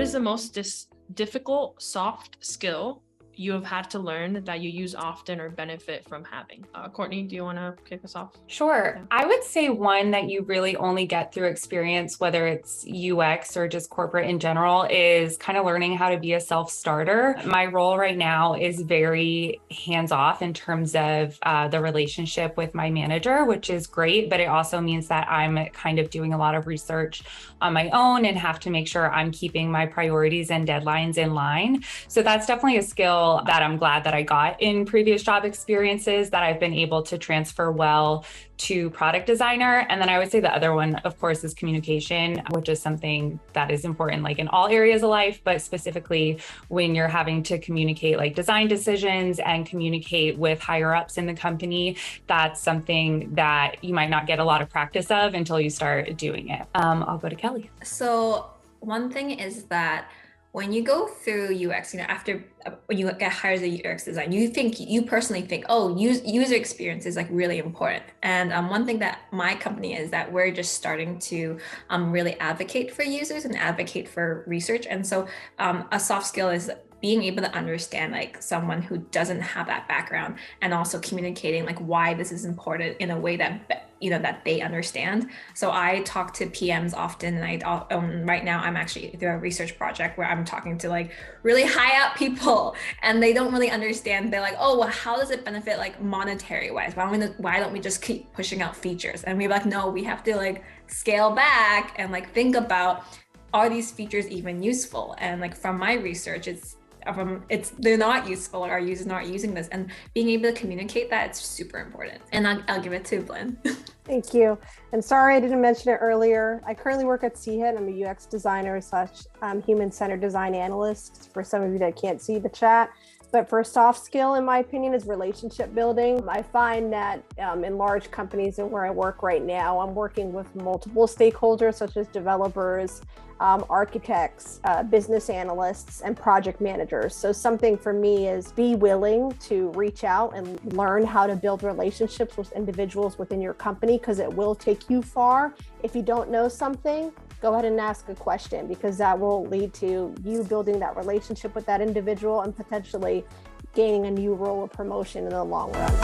What is the most difficult soft skill you have had to learn that you use often or benefit from having? Courtney, do you want to kick us off? Sure. Yeah. I would say one that you really only get through experience, whether it's UX or just corporate in general, is kind of learning how to be a self-starter. My role right now is very hands-off in terms of the relationship with my manager, which is great, but it also means that I'm kind of doing a lot of research on my own and have to make sure I'm keeping my priorities and deadlines in line. So that's definitely a skill that I'm glad that I got in previous job experiences that I've been able to transfer well to product designer. And then I would say the other one, of course, is communication, which is something that is important like in all areas of life, but specifically when you're having to communicate like design decisions and communicate with higher ups in the company. That's something that you might not get a lot of practice of until you start doing it. I'll go to Kelly. So one thing is that when you go through UX, after when you get hired as a UX design, you personally think, oh, user experience is like really important. And one thing that my company is that we're just starting to really advocate for users and advocate for research. And so a soft skill is being able to understand like someone who doesn't have that background, and also communicating like why this is important in a way that that they understand. So I talk to PMs often, and right now I'm actually through a research project where I'm talking to like really high up people, and they don't really understand. They're like, oh, well, how does it benefit like monetary wise? Why don't we just keep pushing out features? And we're like, no, we have to like scale back and like think about, are these features even useful? And like from my research, they're not useful, or our users not using this, and being able to communicate that, it's super important. And I'll give it to Blynn. Thank you. And sorry I didn't mention it earlier. I currently work at CHIT. I'm a UX designer / human-centered design analyst, for some of you that can't see the chat. But for a soft skill, in my opinion, is relationship building. I find that in large companies and where I work right now, I'm working with multiple stakeholders, such as developers, architects, business analysts, and project managers. So something for me is be willing to reach out and learn how to build relationships with individuals within your company, because it will take you far. If you don't know something, go ahead and ask a question, because that will lead to you building that relationship with that individual and potentially gaining a new role or promotion in the long run.